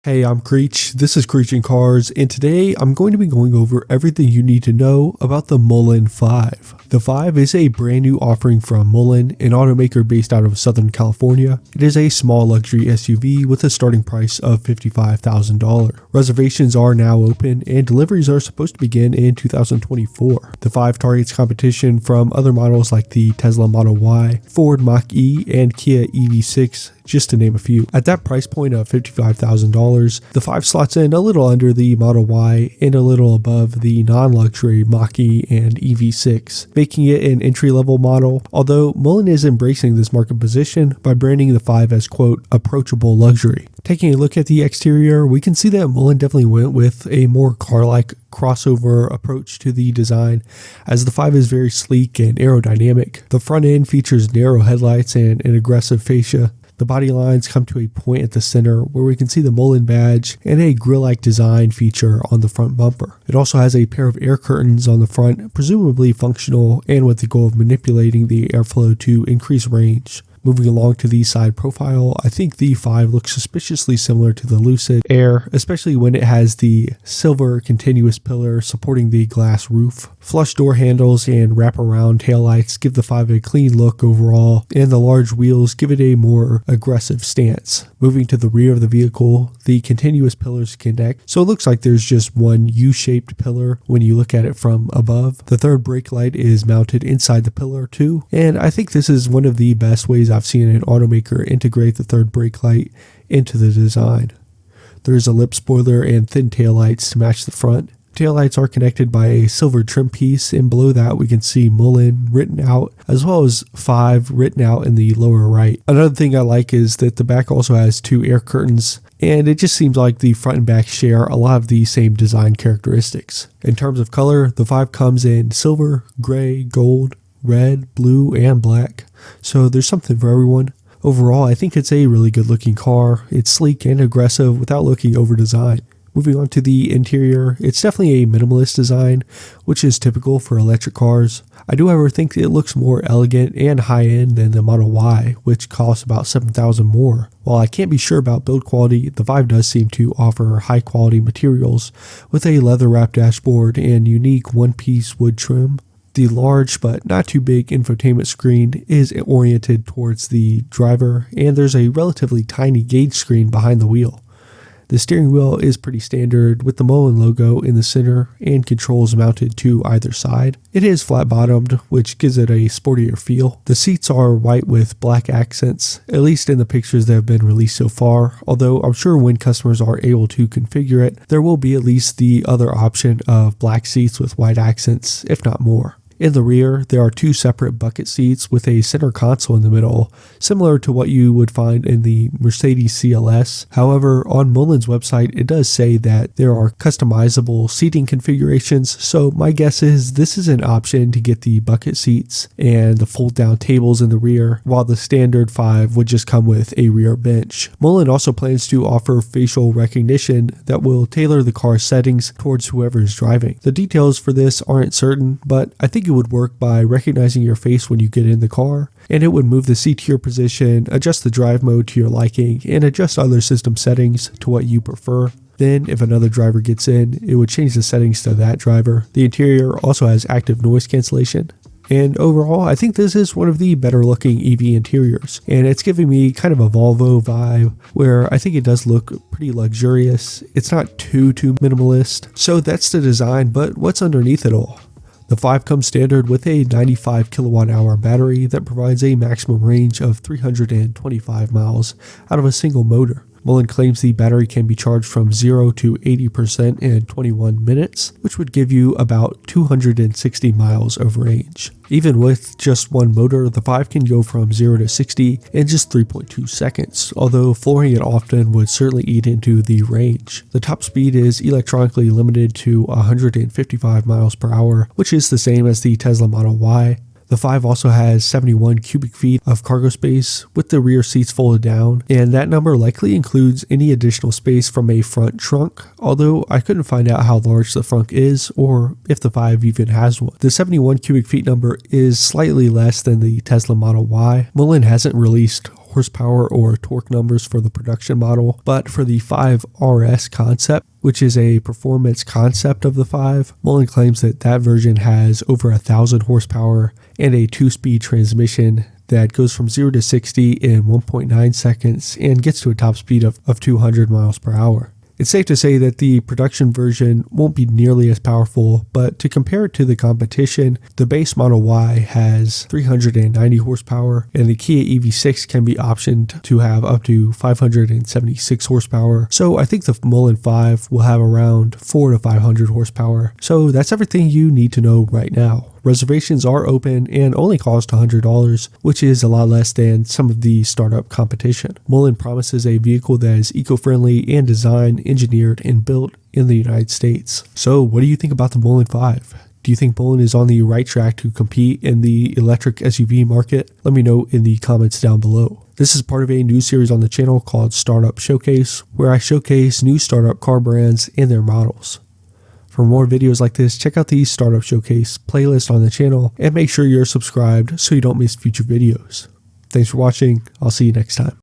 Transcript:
Hey, I'm Creech. This is Creech and Cars, and today I'm going to be going over everything you need to know about the Mullen 5. The 5 is a brand new offering from Mullen, an automaker based out of Southern California. It is a small luxury SUV with a starting price of $55,000. Reservations are now open, and deliveries are supposed to begin in 2024. The 5 targets competition from other models like the Tesla Model Y, Ford Mach-E, and Kia EV6, just to name a few. At that price point of $55,000, the 5 slots in a little under the Model Y and a little above the non-luxury Mach-E and EV6, making it an entry-level model, although Mullen is embracing this market position by branding the 5 as, quote, approachable luxury. Taking a look at the exterior, we can see that Mullen definitely went with a more car-like crossover approach to the design, as the 5 is very sleek and aerodynamic. The front end features narrow headlights and an aggressive fascia. The body lines come to a point at the center where we can see the Mullen badge and a grille-like design feature on the front bumper. It also has a pair of air curtains on the front, presumably functional and with the goal of manipulating the airflow to increase range. Moving along to the side profile, I think the 5 looks suspiciously similar to the Lucid Air, especially when it has the silver continuous pillar supporting the glass roof. Flush door handles and wraparound taillights give the 5 a clean look overall, and the large wheels give it a more aggressive stance. Moving to the rear of the vehicle, the continuous pillars connect, so it looks like there's just one U-shaped pillar when you look at it from above. The third brake light is mounted inside the pillar too, and I think this is one of the best ways I've seen an automaker integrate the third brake light into the design. There's a lip spoiler and thin taillights to match the front. Taillights are connected by a silver trim piece, and below that we can see Mullen written out, as well as 5 written out in the lower right. Another thing I like is that the back also has 2 air curtains, and it just seems like the front and back share a lot of the same design characteristics. In terms of color, the 5 comes in silver, gray, gold, red, blue, and black, so there's something for everyone. Overall, I think it's a really good looking car. It's sleek and aggressive without looking over-designed. Moving on to the interior, it's definitely a minimalist design, which is typical for electric cars. I do however think it looks more elegant and high-end than the Model Y, which costs about $7,000 more. While I can't be sure about build quality, the 5 does seem to offer high-quality materials with a leather-wrapped dashboard and unique one-piece wood trim. The large but not too big infotainment screen is oriented towards the driver, and there's a relatively tiny gauge screen behind the wheel. The steering wheel is pretty standard with the Mullen logo in the center and controls mounted to either side. It is flat bottomed, which gives it a sportier feel. The seats are white with black accents, at least in the pictures that have been released so far, although I'm sure when customers are able to configure it, there will be at least the other option of black seats with white accents, if not more. In the rear, there are 2 separate bucket seats with a center console in the middle, similar to what you would find in the Mercedes CLS. However, on Mullen's website, it does say that there are customizable seating configurations, so my guess is this is an option to get the bucket seats and the fold-down tables in the rear, while the standard 5 would just come with a rear bench. Mullen also plans to offer facial recognition that will tailor the car's settings towards whoever is driving. The details for this aren't certain, but I think it would work by recognizing your face when you get in the car, and it would move the seat to your position, adjust the drive mode to your liking, and adjust other system settings to what you prefer. Then, if another driver gets in, it would change the settings to that driver. The interior also has active noise cancellation. And overall, I think this is one of the better looking EV interiors, and it's giving me kind of a Volvo vibe where I think it does look pretty luxurious. It's not too minimalist. So that's the design, but what's underneath it all? The 5 comes standard with a 95 kilowatt hour battery that provides a maximum range of 325 miles out of a single motor. Mullen claims the battery can be charged from 0 to 80% in 21 minutes, which would give you about 260 miles of range. Even with just one motor, the 5 can go from 0 to 60 in just 3.2 seconds, although flooring it often would certainly eat into the range. The top speed is electronically limited to 155 miles per hour, which is the same as the Tesla Model Y. The 5 also has 71 cubic feet of cargo space with the rear seats folded down, and that number likely includes any additional space from a front trunk, although I couldn't find out how large the front is or if the 5 even has one. The 71 cubic feet number is slightly less than the Tesla Model Y. Mullen hasn't released horsepower or torque numbers for the production model, but for the 5RS concept, which is a performance concept of the 5, Mullen claims that that version has over 1,000 horsepower and a 2-speed transmission that goes from 0 to 60 in 1.9 seconds and gets to a top speed of 200 miles per hour. It's safe to say that the production version won't be nearly as powerful, but to compare it to the competition, the base Model Y has 390 horsepower, and the Kia EV6 can be optioned to have up to 576 horsepower. So I think the Mullen 5 will have around 400 to 500 horsepower. So that's everything you need to know right now. Reservations are open and only cost $100, which is a lot less than some of the startup competition. Mullen promises a vehicle that is eco-friendly and designed, engineered, and built in the United States. So what do you think about the Mullen 5? Do you think Mullen is on the right track to compete in the electric SUV market? Let me know in the comments down below. This is part of a new series on the channel called Startup Showcase, where I showcase new startup car brands and their models. For more videos like this, check out the Startup Showcase playlist on the channel and make sure you're subscribed so you don't miss future videos. Thanks for watching. I'll see you next time.